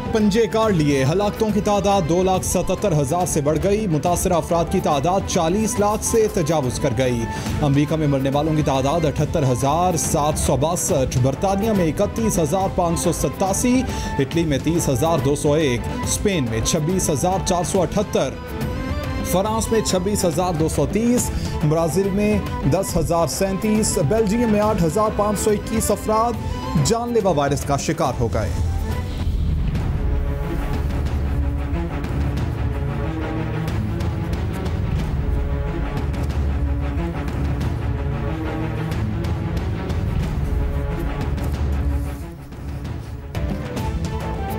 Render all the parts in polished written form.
पंजे काट लिए। हलाकतों की तादाद 2,77,000 से बढ़ गई। मुतासर अफराद की तादाद 40 लाख से तजावुज कर गई। अमरीका में मरने वालों की तादाद 78,762। बरतानिया में 31,587। इटली में 30,201। स्पेन में 26,478। फ्रांस में 26,230। ब्राज़ील में 10,037। बेल्जियम में 8,521 अफराद जानलेवा वायरस का शिकार हो गए।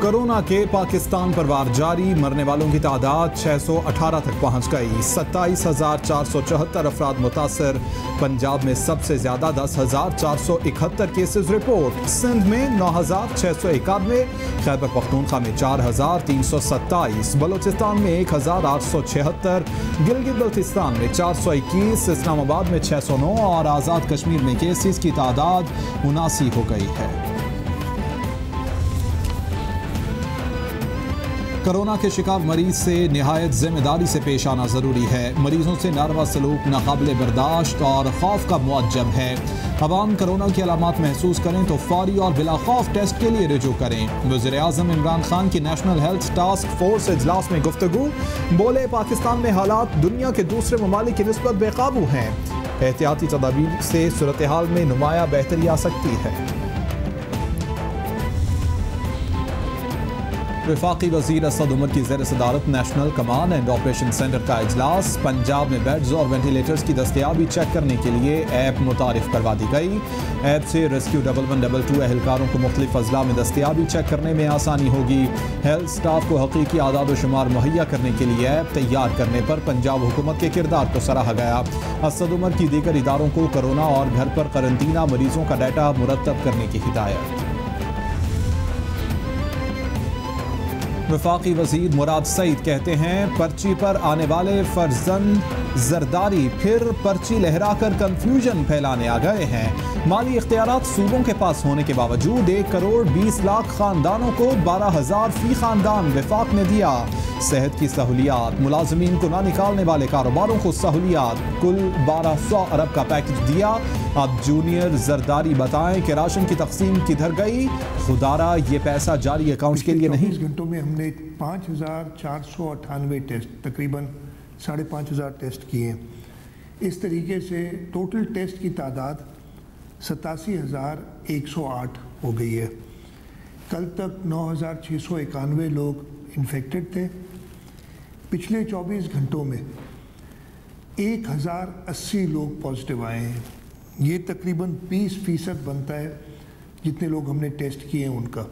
कोरोना के पाकिस्तान पर वार जारी। मरने वालों की तादाद 618 तक पहुंच गई। 27,474 अफराद मुतासर। पंजाब में सबसे ज्यादा 10,471 केसेस रिपोर्ट। सिंध में 9,691। खैबर पख्तूनख्वा में 4,327। बलोचिस्तान में 1,876। गिलगित बल्तिस्तान में 421। इस्लामाबाद में 609 और आज़ाद कश्मीर में केसेस की तादाद 79 हो गई है। कोरोना के शिकार मरीज से निहायत जिम्मेदारी से पेश आना जरूरी है। मरीजों से नारवा सलूक नाकाबिले बर्दाश्त और खौफ का मुअज्जब है। अवाम कोरोना की अलामात महसूस करें तो फौरी और बिला खौफ टेस्ट के लिए रुजू करें। वज़ीर-ए-आज़म इमरान खान की नेशनल हेल्थ टास्क फोर्स इजलास में गुफ्तगू। बोले, पाकिस्तान में हालात दुनिया के दूसरे ममालिक की निस्बत बेकाबू हैं। एहतियाती तदाबीर से सूरत हाल में नुमाया बेहतरी आ सकती है। वफाकी वज़ीर असद उमर की ज़ेर सदारत national command and operation centre का इजलास। पंजाब में बेड्स और वेंटिलेटर्स की दस्तयाबी चेक करने के लिए ऐप मुतारिफ करवा दी गई। ऐप से रेस्क्यू 1112 एहलकारों को मुख्तलिफ अजला में दस्तयाबी चेक करने में आसानी होगी। हेल्थ स्टाफ को हकीकी आदाद व शुमार मुहैया करने के लिए ऐप तैयार करने पर पंजाब हुकूमत के किरदार को सराहा गया। असद उमर की दीगर इदारों को कोरोना और घर पर करंतना मरीजों का डाटा मुरतब करने की हिदायत। वफाकी वज़ीर मुराद सईद कहते हैं, पर्ची पर आने वाले फर्जंद जरदारी फिर पर्ची लहराकर कंफ्यूजन फैलाने आ गए हैं। माली इख्तियारात सूबों के पास होने के बावजूद 1 करोड़ 20 लाख खानदानों को 12,000 फी खानदान वफाक ने दिया। सेहत की सहूलियात, मुलाजमीन को ना निकालने वाले कारोबारों को सहूलियात, कुल 1200 अरब का पैकेज दिया। अब जूनियर जरदारी बताएं कि राशन की तकसीम किधर गई? खुदारा ये पैसा जारी अकाउंट के लिए नहीं। 24 घंटों में हमने 5,498 टेस्ट, तकरीबन 5,500 टेस्ट किए। इस तरीके से टोटल टेस्ट की तादाद 87,108 हो गई है। कल तक 9,691 लोग इन्फेक्टेड थे। पिछले 24 घंटों में 1,080 लोग पॉजिटिव आए हैं। ये तकरीबन 20% बनता है जितने लोग हमने टेस्ट किए हैं उनका।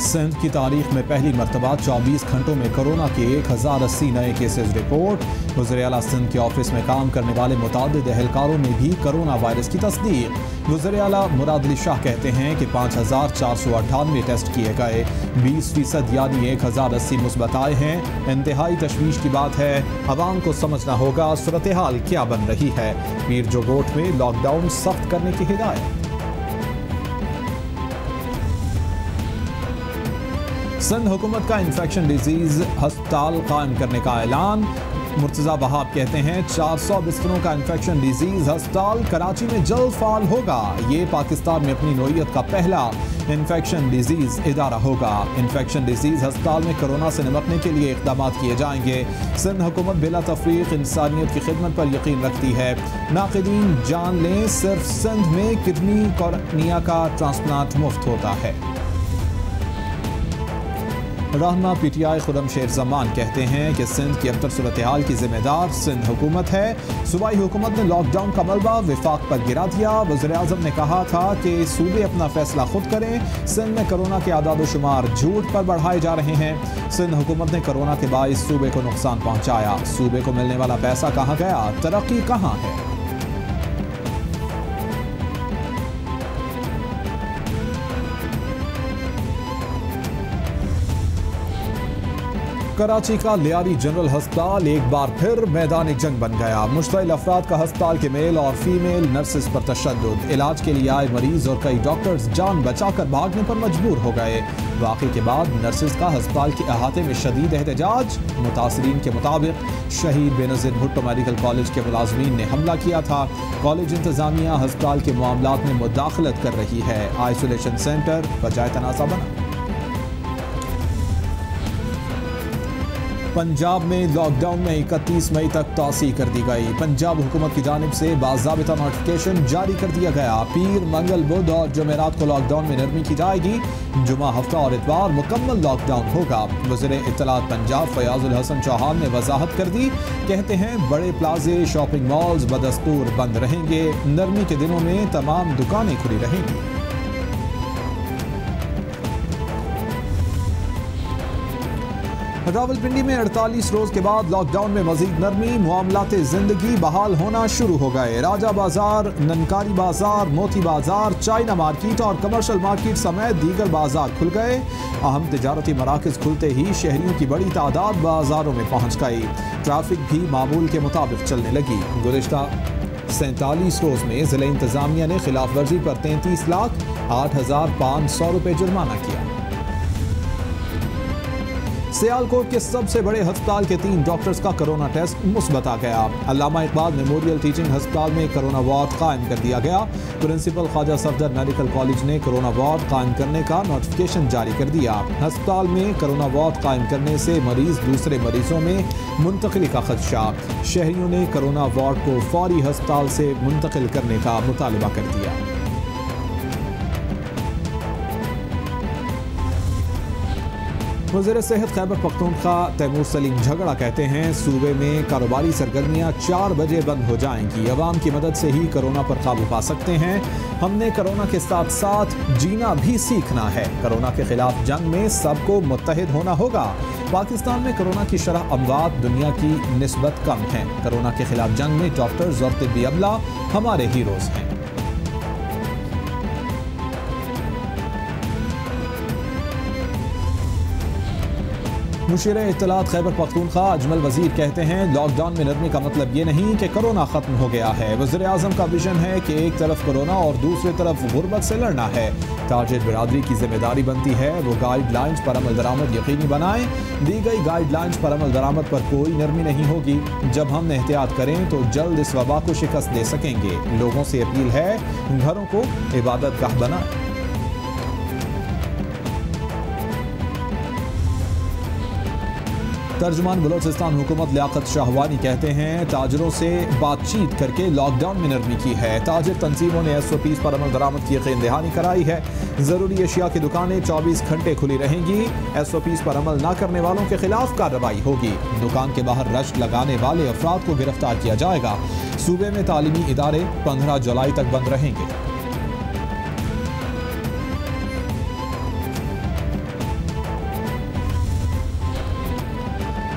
सिंध की तारीख में पहली मरतबा 24 घंटों में कोरोना के 1,080 नए केसेस रिपोर्ट। वज़ीर-ए-आला सिंध के ऑफिस में काम करने वाले मुतादिद एहलकारों में भी कोरोना वायरस की तस्दीक। वज़ीर-ए-आला मुराद अली शाह कहते हैं कि 5,498 टेस्ट किए गए। 20% यानी 1,080 मुस्बत आए हैं। इंतहाई तशवीश की बात है। अवाम को समझना होगा सूरत हाल क्या बन रही है। पीर जोगोट में लॉकडाउन सख्त करने की हिदायत। सिंध हुकूमत का इन्फेक्शन डिजीज अस्पताल कायम करने का ऐलान। मुर्तज़ा वहाब कहते हैं, 400 बिस्तरों का इन्फेक्शन डिजीज अस्पताल कराची में जल्द फाल होगा। ये पाकिस्तान में अपनी नौइयत का पहला इन्फेक्शन डिजीज इदारा होगा। इन्फेक्शन डिजीज अस्पताल में कोरोना से निपटने के लिए इक़दाम किए जाएंगे। सिंध हुकूमत बिला तफरीक इंसानियत की खिदमत पर यकीन रखती है। नाक़िदीन जान लें, सिर्फ सिंध में किडनी कॉर्निया का ट्रांसप्लांट मुफ्त होता है। रहनुमा PTI खुर्रम शेर जमान कहते हैं कि सिंध की अबतर सूरत हाल की जिम्मेदार सिंध हुकूमत है। सूबाई हुकूमत ने लॉकडाउन का मलबा विफाक पर गिरा दिया। वज़ीर-ए-आज़म ने कहा था कि सूबे अपना फैसला खुद करें। सिंध में कोरोना के आदाद व शुमार झूठ पर बढ़ाए जा रहे हैं। सिंध हुकूमत ने कोरोना के बाइस सूबे को नुकसान पहुँचाया। सूबे को मिलने वाला पैसा कहाँ गया? तरक्की कहाँ है? कराची का लियारी जनरल अस्पताल एक बार फिर मैदान जंग बन गया। मुश्तइल अफराद का अस्पताल के मेल और फीमेल नर्सेज पर तशद्दुद। इलाज के लिए आए मरीज और कई डॉक्टर्स जान बचाकर भागने पर मजबूर हो गए। वाक़े के बाद नर्सेज का अस्पताल के अहाते में शदीद एहतजाज। मुतासरीन के मुताबिक शहीद बेनज़ीर भुट्टो मेडिकल कॉलेज के मुलाजमीन ने हमला किया था। कॉलेज इंतजामिया अस्पताल के मामलात में मुदाखलत कर रही है। आइसोलेशन सेंटर वजह तनाज़ा बना। पंजाब में लॉकडाउन में 31 मई तक तौसी कर दी गई। पंजाब हुकूमत की जानिब से बाज़ाबिता नोटिफिकेशन जारी कर दिया गया। पीर, मंगल, बुध और जुमेरात को लॉकडाउन में नरमी की जाएगी। जुमा, हफ्ता और इतवार मुकम्मल लॉकडाउन होगा। वज़ीर इत्तलात पंजाब फयाजुल हसन चौहान ने वजाहत कर दी। कहते हैं बड़े प्लाजे, शॉपिंग मॉल्स बदस्तूर बंद रहेंगे। नरमी के दिनों में तमाम दुकानें खुली रहेंगी। रावलपिंडी में 48 रोज के बाद लॉकडाउन में मजीद नरमी। मामलाते जिंदगी बहाल होना शुरू हो गए। राजा बाजार, ननकारी बाजार, मोती बाजार, चाइना मार्केट और कमर्शियल मार्केट समेत दीगर बाजार खुल गए। अहम तिजारती मराकज खुलते ही शहरियों की बड़ी तादाद बाजारों में पहुंच गई। ट्रैफिक भी मामूल के मुताबिक चलने लगी। गुज़िश्ता 47 रोज में जिला इंतजामिया ने खिलाफ वर्जी पर 33,08,500 रुपये जुर्माना किया। सियालकोट के सबसे बड़े अस्पताल के 3 डॉक्टर्स का कोरोना टेस्ट मुस्बत आ गया। अल्लामा इकबाल मेमोरियल टीचिंग अस्पताल में कोरोना वार्ड कायम कर दिया गया। Principal Khawaja Safdar medical college ने कोरोना वार्ड कायम करने का नोटिफिकेशन जारी कर दिया। अस्पताल में कोरोना वार्ड कायम करने से मरीज दूसरे मरीजों में मुंतकिली का खदशा। शहरियों ने कोरोना वार्ड को फौरी अस्पताल से मुंतकिल करने का मुतालबा कर दिया। वज़ीर सेहत खैबर पख्तूनख्वा तैमूर सलीम झगड़ा कहते हैं सूबे में कारोबारी सरगर्मियां 4 बजे बंद हो जाएंगी। अवाम की मदद से ही कोरोना पर काबू पा सकते हैं। हमने कोरोना के साथ साथ जीना भी सीखना है। कोरोना के खिलाफ जंग में सबको मुत्तहिद होना होगा। पाकिस्तान में कोरोना की शरह अमवात दुनिया की निस्बत कम है। कोरोना के खिलाफ जंग में डॉक्टर्स और तिब्बी अमला हमारे हीरोज हैं। मुशीर इत्तलात खैबर पख्तूनख्वा अजमल वजीर कहते हैं लॉकडाउन में नरमी का मतलब ये नहीं कि कोरोना खत्म हो गया है। वज़ीर आज़म का विजन है कि एक तरफ कोरोना और दूसरी तरफ गुर्बत से लड़ना है। ताजिर बिरादरी की जिम्मेदारी बनती है वो गाइडलाइंस पर अमल दरामद यकीनी बनाएं। दी गई गाइडलाइंस पर अमल दरामद पर कोई नरमी नहीं होगी। जब हम एहतियात करें तो जल्द इस वबा को शिकस्त दे सकेंगे। लोगों से अपील है घरों को इबादत गाह बनाएं। तर्जुमान बलोचिस्तान हुकूमत लियाकत शाहवानी कहते हैं ताजरों से बातचीत करके लॉकडाउन में नरमी की है। ताजिर तंजीमों ने SOPs पर अमल दरामद की यकीन दहानी कराई है। ज़रूरी अशिया की दुकानें 24 घंटे खुली रहेंगी। SOPs पर अमल न करने वालों के खिलाफ कार्रवाई होगी। दुकान के बाहर रश लगाने वाले अफराद को गिरफ्तार किया जाएगा। सूबे में तालीमी इदारे 15 जुलाई तक बंद रहेंगे।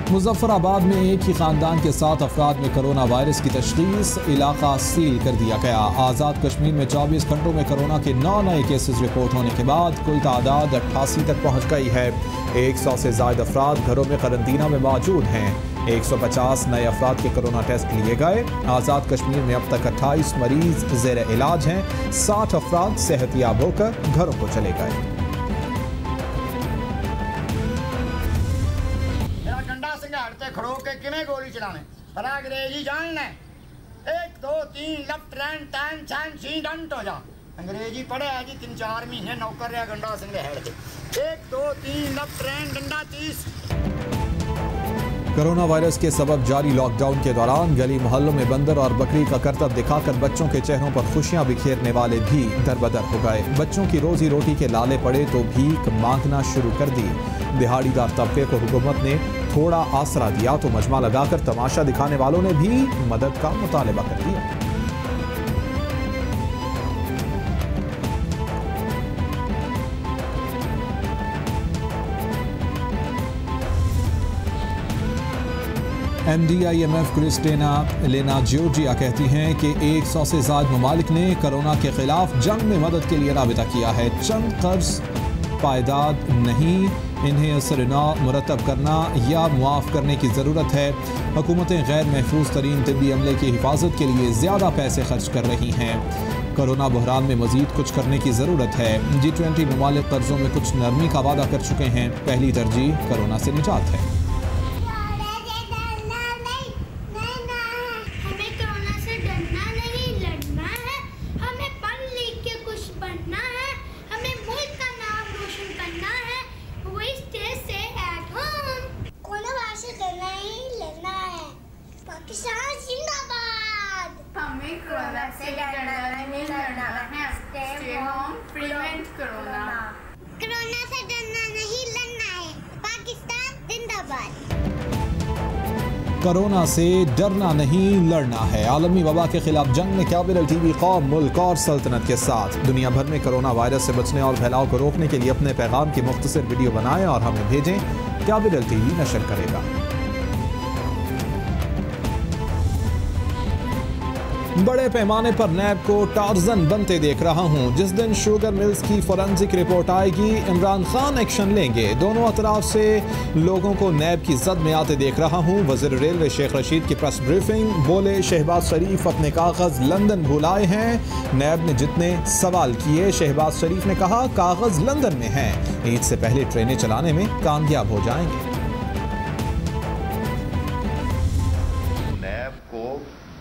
मुजफ्फराबाद में एक ही खानदान के 7 अफराद में कोरोना वायरस की तशखीस। इलाका सील कर दिया गया। आज़ाद कश्मीर में 24 घंटों में कोरोना के 9 नए केसेस रिपोर्ट होने के बाद कुल तादाद 88 तक पहुंच गई है। 100 से ज़ायद अफराद घरों में करंतना में मौजूद हैं। 150 नए अफराद के कोरोना टेस्ट लिए गए। आज़ाद कश्मीर में अब तक 28 मरीज ज़ेर इलाज हैं। 60 अफराद सेहतियाब होकर घरों को चले गए। खड़ो के किमें गोली चलाने पर अंग्रेजी जान ले 1 2 3 लेफ्ट रैंड टैन चैन सी डंट हो जा। अंग्रेजी पढ़े है जी 3-4 महीने नौकर रहा गंडा सिंह दे हेड के 1 2 3 लेफ्ट रैंड डंडा 30। कोरोना वायरस के सबब जारी लॉकडाउन के दौरान गली मोहल्लों में बंदर और बकरी का करतब दिखाकर बच्चों के चेहरों पर खुशियां बिखेरने वाले भी दरबदर हो गए। बच्चों की रोजी रोटी के लाले पड़े तो भीख मांगना शुरू कर दी। दिहाड़ीदार तबके को हुकूमत ने थोड़ा आसरा दिया तो मजमा लगाकर तमाशा दिखाने वालों ने भी मदद का मुतालबा कर दिया। MDIMF क्रिस्टेना लेना जियोर्जिया कहती हैं कि 100 से ज़्यादा ममालिक ने कोरोना के खिलाफ जंग में मदद के लिए राबिता किया है। चंद कर्ज पायदाद नहीं इन्हें असरना मुरतब करना या मुआफ़ करने की ज़रूरत है। हुकूमतें गैर महफूज तरीन तिब्बी अमले की हिफाजत के लिए ज़्यादा पैसे खर्च कर रही हैं। कोरोना बहरान में मज़ीद कुछ करने की ज़रूरत है। G20 ममालिक कर्ज़ों में कुछ नरमी का वादा कर चुके हैं। पहली तरजीह कोरोना से निजात है। हमें कोरोना से डरना नहीं, लड़ना है। Stay home, prevent corona. Corona से डरना नहीं, लड़ना है। पाकिस्तान जिंदाबाद। कोरोना से डरना नहीं, लड़ना है। आलमी वबा के खिलाफ जंग में कैपिटल टीवी कौम, मुल्क और सल्तनत के साथ। दुनिया भर में कोरोना वायरस से बचने और फैलाव को रोकने के लिए अपने पैगाम की मुख्तसर वीडियो बनाएं और हमें भेजें। कैपिटल टीवी नशर करेगा। बड़े पैमाने पर नैब को टार्जन बनते देख रहा हूं। जिस दिन शुगर मिल्स की फोरेंसिक रिपोर्ट आएगी, इमरान खान एक्शन लेंगे। दोनों अतराफ से लोगों को नैब की जद में आते देख रहा हूं। वज़ीर रेलवे शेख रशीद की प्रेस ब्रीफिंग, बोले शहबाज शरीफ अपने कागज लंदन भुलाए हैं। नैब ने जितने सवाल किए, शहबाज शरीफ ने कहा कागज लंदन में हैं। ईद से पहले ट्रेनें चलाने में कामयाब हो जाएंगे। नैब को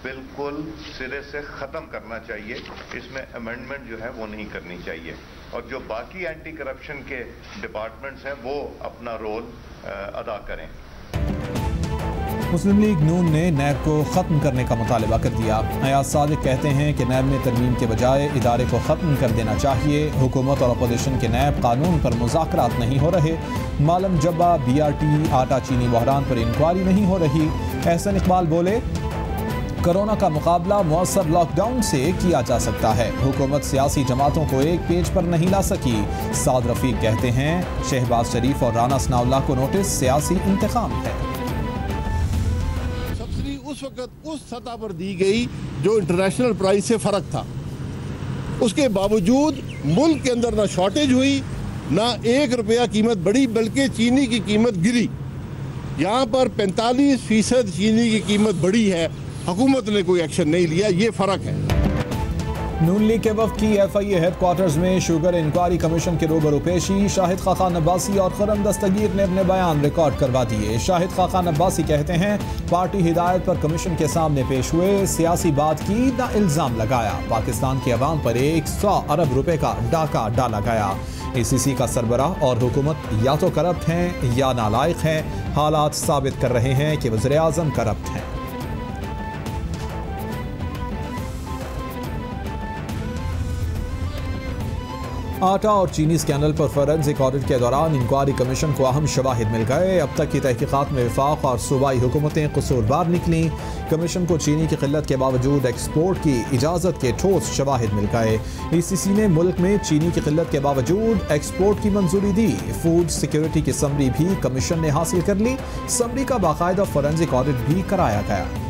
बिल्कुल सिरे से ख़त्म करना चाहिए। इसमें अमेंडमेंट जो है वो नहीं करनी चाहिए और जो बाकी एंटी करप्शन के डिपार्टमेंट्स हैं वो अपना रोल अदा करें। मुस्लिम लीग नून ने नैब को ख़त्म करने का मुतालबा कर दिया। अयाज सादिक कहते हैं कि नैब में तरमीम के बजाय इदारे को ख़त्म कर देना चाहिए। हुकूमत और अपोजिशन के नैब कानून पर मुज़ाकरात नहीं हो रहे। मालम जब्बा BRT आटा चीनी बहरान पर इंक्वायरी नहीं हो रही। एहसन इकबाल बोले कोरोना का मुकाबला मौसर लॉकडाउन से किया जा सकता है। हुकूमत सियासी जमातों को एक पेज पर नहीं ला सकी। साद रफीक कहते हैं शहबाज शरीफ और राना सनाउल्लाह को नोटिस सियासी इंतकाम है। सब्सिडी उस वक्त उस सतह पर दी गई जो इंटरनेशनल प्राइस से फर्क था। उसके बावजूद मुल्क के अंदर ना शॉर्टेज हुई, ना 1 रुपया कीमत बढ़ी, बल्कि चीनी की कीमत गिरी। यहाँ पर 45% चीनी की कीमत बढ़ी है। हुकूमत ने कोई एक्शन नहीं लिया, ये फर्क है। नून लीग के वफ्द की FIA हेडक्वार्टर्स में शुगर इंक्वायरी कमीशन के रूबरू पेशी। शाहिद खाकान अब्बासी और खुर्रम दस्तगीर ने अपने बयान रिकॉर्ड करवा दिए। शाहिद खाकान अब्बासी कहते हैं पार्टी हिदायत पर कमीशन के सामने पेश हुए, सियासी बात की ना इल्जाम लगाया। पाकिस्तान की अवाम पर 100 अरब रुपए का डाका डाला गया। ACC का सरबराह और हुकूमत या तो करप्ट हैं या नालायक हैं। हालात साबित कर रहे हैं कि वज़ीर आज़म करप्ट हैं। आटा और चीनी स्कैंडल पर फोरेंसिक ऑडिट के दौरान इंक्वायरी कमीशन को अहम शवाहिद मिल गए। अब तक की तहकीकात में वफाक और सूबाई हुकूमतें कसूरवार निकली। कमीशन को चीनी की किल्लत के बावजूद एक्सपोर्ट की इजाज़त के ठोस शवाहिद मिल गए। ACC ने मुल्क में चीनी की किल्लत के बावजूद एक्सपोर्ट की मंजूरी दी। फूड सिक्योरिटी की समरी भी कमीशन ने हासिल कर ली। समरी का बाकायदा फोरेंसिक ऑडिट भी कराया गया।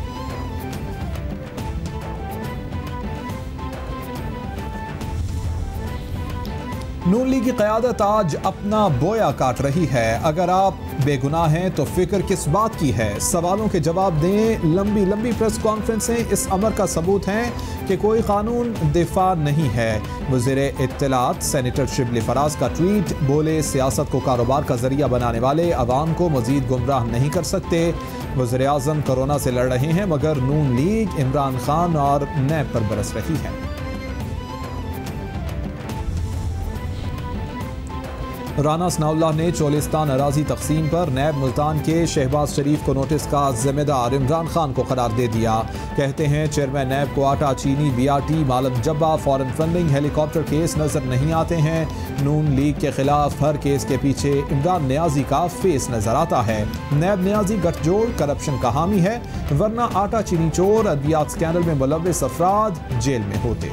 नून लीग की क़यादत आज अपना बोया काट रही है। अगर आप बेगुनाह हैं तो फिक्र किस बात की है? सवालों के जवाब दें। लंबी लंबी प्रेस कॉन्फ्रेंसें इस अमर का सबूत हैं कि कोई कानून दिफा नहीं है। वज़ीर इत्तलात सेनेटर शिबली फराज का ट्वीट, बोले सियासत को कारोबार का जरिया बनाने वाले अवाम को मजीद गुमराह नहीं कर सकते। वज़ीर आज़म कोरोना से लड़ रहे हैं मगर नून लीग इमरान खान और नैब पर बरस रही है। राना सनाउल्लाह ने चोलिस्तान अराजी तकसीम पर नैब मुल्तान के शहबाज शरीफ को नोटिस का जिम्मेदार इमरान खान को करार दे दिया। कहते हैं चेयरमैन नैब को आटा चीनी BRT मालम जब्बा फॉरेन फंडिंग हेलीकॉप्टर केस नजर नहीं आते हैं। नून लीग के खिलाफ हर केस के पीछे इमरान नियाजी का फेस नजर आता है। नैब नियाजी गठजोड़ करप्शन का हामी है, वरना आटा चीनी चोर अद्वियात स्कैंडल में मुलव्विस अफराद जेल में होते।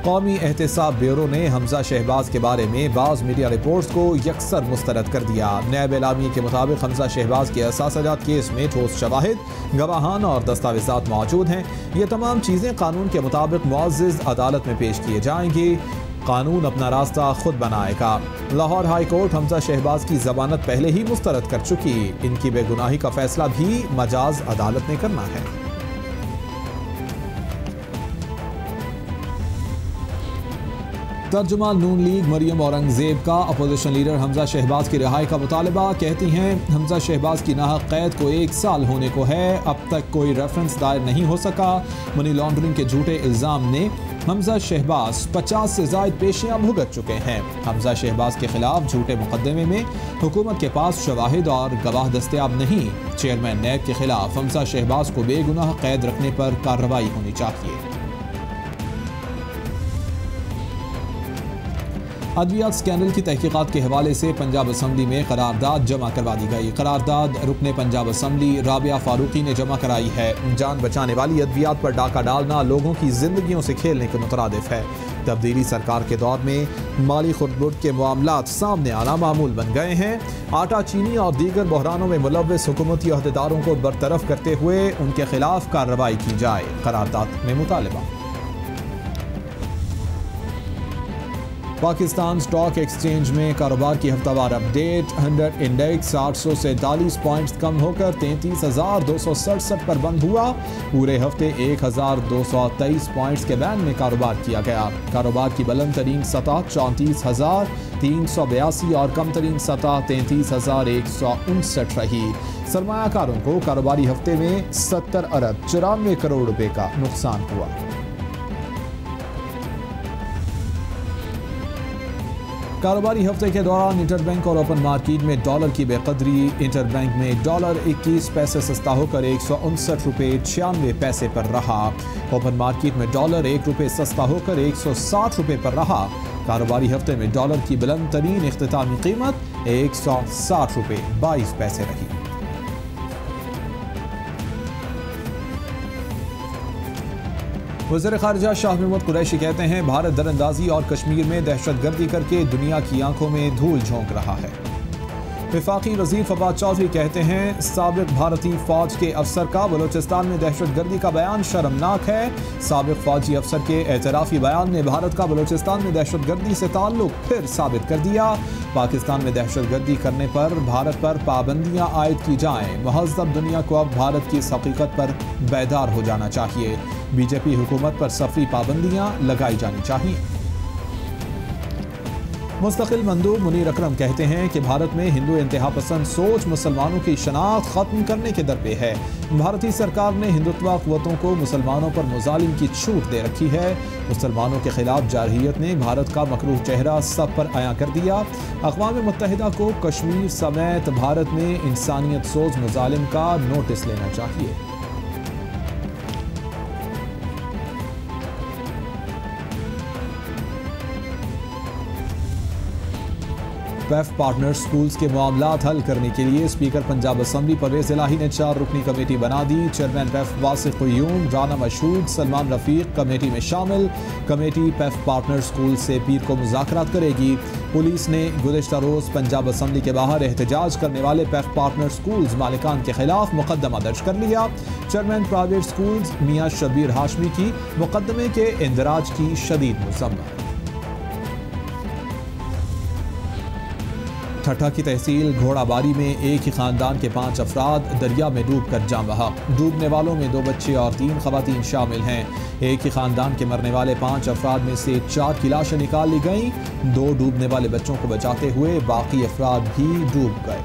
कौमी एहतसाब ब्यूरो ने हमजा शहबाज के बारे में बाज़ मीडिया रिपोर्ट्स को यकसर मुस्तरद कर दिया। नैब एलामी के मुताबिक हमजा शहबाज के असासजात केस में ठोस शवाहिद, गवाहान और दस्तावेजात मौजूद हैं। ये तमाम चीज़ें कानून के मुताबिक मुअज़्ज़ज़ अदालत में पेश किए जाएंगी। कानून अपना रास्ता खुद बनाएगा। लाहौर हाई कोर्ट हमजा शहबाज की जमानत पहले ही मुस्तरद कर चुकी। इनकी बेगुनाही का फैसला भी मजाज अदालत ने करना है। तर्जुमान नून लीग मरियम औरंगजेब का अपोजिशन लीडर हमजा शहबाज की रिहाई का मुतालबा। कहती हैं हमजा शहबाज की नाहक कैद को 1 साल होने को है, अब तक कोई रेफरेंस दायर नहीं हो सका। मनी लॉन्ड्रिंग के झूठे इल्जाम ने हमजा शहबाज 50 से ज़ायद पेशियां भुगत चुके हैं। हमजा शहबाज के खिलाफ झूठे मुकदमे में हुकूमत के पास शवाहिद और गवाह दस्तयाब नहीं। चेयरमैन नैब के खिलाफ हमजा शहबाज को बेगुनाह कैद रखने पर कार्रवाई होनी चाहिए। अद्वियात स्कैंडल की तहकीकात के हवाले से पंजाब असम्बली में करारदाद जमा करवा दी गई। करारदाद रुकने पंजाब असम्बली राबिया फारूकी ने जमा कराई है। जान बचाने वाली अद्वियात पर डाका डालना लोगों की जिंदगियों से खेलने के मुतरादिफ है। तब्दीली सरकार के दौर में माली खुर्द के मामलात सामने आना मामूल बन गए हैं। आटा, चीनी और दीगर बहरानों में मुलव्वस हुकूमती अहदेदारों को बरतरफ करते हुए उनके खिलाफ कार्रवाई की जाए। करारदाद में मुतालबा। पाकिस्तान स्टॉक एक्सचेंज में कारोबार की हफ्तावार अपडेट। 100 इंडेक्स 847 पॉइंट्स कम होकर 33,267 पर बंद हुआ। पूरे हफ्ते 1,223 पॉइंट्स के बैंड में कारोबार किया गया। कारोबार की बुलंद तरीन सतह 34,382 और कम तरीन सतह 33,159 रही। सरमायाकारों को कारोबारी हफ्ते में 70 अरब 94 करोड़ रुपए का नुकसान हुआ। कारोबारी हफ्ते के दौरान इंटरबैंक और ओपन मार्केट में डॉलर की बेकदरी। इंटरबैंक में डॉलर 21 पैसे सस्ता होकर 159 रुपये 96 पैसे पर रहा। ओपन मार्केट में डॉलर 1 रुपये सस्ता होकर 160 रुपये पर रहा। कारोबारी हफ्ते में डॉलर की बुलंद तरीन इख्तितामी कीमत 160 रुपये 22 पैसे रही। वज़ीर ख़ारिजा शाह महमूद कुरैशी कहते हैं भारत दरअंदाजी और कश्मीर में दहशतगर्दी करके दुनिया की आंखों में धूल झोंक रहा है। वफाकी वज़ीर फवाद चौधरी कहते हैं साबिक़ भारतीय फ़ौज के अफसर का बलूचिस्तान में दहशतगर्दी का बयान शर्मनाक है। साबिक़ फ़ौजी अफसर के एतराफ़ी बयान ने भारत का बलूचिस्तान में दहशतगर्दी से ताल्लुक़ फिर साबित कर दिया। पाकिस्तान में दहशतगर्दी करने पर भारत पर पाबंदियाँ आयद की जाएँ। महज़ब दुनिया को अब भारत की इस हकीकत पर बेदार हो जाना चाहिए। बीजेपी हुकूमत पर सफरी पाबंदियाँ लगाई जानी चाहिए। मुस्तकिल मंदूब मुनीर अकरम कहते हैं कि भारत में हिंदू इंतहा पसंद सोच मुसलमानों की शनाख्त ख़त्म करने के दर पे है। भारतीय सरकार ने हिंदुत्व क़ुव्वतों को मुसलमानों पर मुजालिम की छूट दे रखी है। मुसलमानों के खिलाफ जारहियत ने भारत का मकरूह चेहरा सब पर आया कर दिया। अक़वाम मुत्तहिदा को कश्मीर समेत भारत में इंसानियत सोच मुजालिम का नोटिस लेना चाहिए। पैफ पार्टनर स्कूल्स के मामलात हल करने के लिए स्पीकर पंजाब असम्बली परवेज़ इलाही ने 4 रुकनी कमेटी बना दी। चेयरमैन पैफ वासिफ क़य्यूम, राना मशहूद, सलमान रफ़ीक कमेटी में शामिल। कमेटी पैफ पार्टनर स्कूल से पीर को मुज़ाकरात करेगी। पुलिस ने गुज़िश्ता रोज़ पंजाब असम्बली के बाहर एहतजाज करने वाले पैफ पार्टनर स्कूल्स मालिकान के खिलाफ मुकदमा दर्ज कर लिया। चेयरमैन प्राइवेट स्कूल्स मियाँ शब्बीर हाशमी की मुकदमे के इंदराज की शदीद मज़म्मत। ठट्ठा की तहसील घोड़ाबारी में एक ही खानदान के 5 अफराद दरिया में डूबकर जान बहक। डूबने वालों में 2 बच्चे और 3 खवातीन शामिल हैं। एक ही खानदान के मरने वाले 5 अफराद में से 4 की लाशें निकाल ली गईं। 2 डूबने वाले बच्चों को बचाते हुए बाकी अफराद भी डूब गए।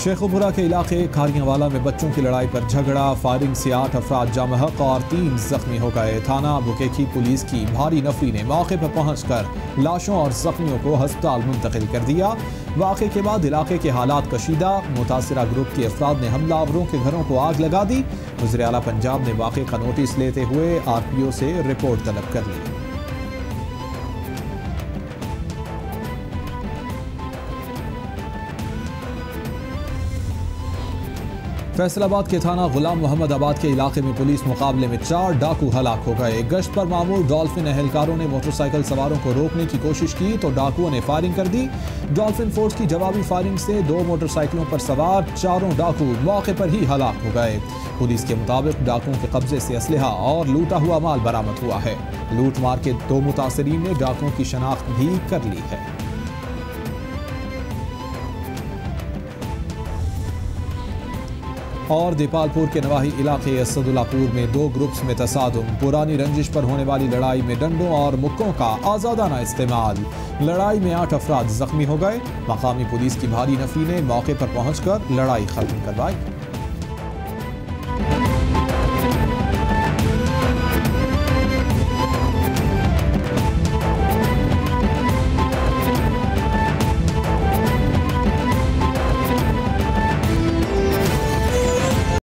शेखुपुरा के इलाके खारियावाला में बच्चों की लड़ाई पर झगड़ा। फायरिंग से 8 अफराद जामहक और 3 जख्मी हो गए। थाना बुकेकी पुलिस की भारी नफरी ने मौके पर पहुंचकर लाशों और जख्मियों को अस्पताल मुंतकिल कर दिया। वाक़े के बाद इलाके के हालात कशीदा। मुतासिरा ग्रुप के अफराद ने हमलावरों के घरों को आग लगा दी। वज़ीर आला पंजाब ने वाक़े का नोटिस लेते हुए RPO से रिपोर्ट तलब कर ली। फैसलाबाद के थाना गुलाम मोहम्मद आबाद के इलाके में पुलिस मुकाबले में 4 डाकू हलाक हो गए। गश्त पर मामूल डॉल्फिन एहलकारों ने मोटरसाइकिल सवारों को रोकने की कोशिश की तो डाकुओं ने फायरिंग कर दी। डॉल्फिन फोर्स की जवाबी फायरिंग से 2 मोटरसाइकिलों पर सवार 4 डाकू मौके पर ही हलाक हो गए। पुलिस के मुताबिक डाकुओं के कब्जे से असलहा और लूटा हुआ माल बरामद हुआ है। लूट मार के 2 मुतासरीन ने डाकुओं की शनाख्त भी कर ली है। और देपालपुर के नवाही इलाके असदुल्लापुर में 2 ग्रुप्स में तसादुम। पुरानी रंजिश पर होने वाली लड़ाई में डंडों और मुक्कों का आजादाना इस्तेमाल। लड़ाई में 8 अफराद जख्मी हो गए। मकामी पुलिस की भारी नफरी ने मौके पर पहुंचकर लड़ाई खत्म करवाई।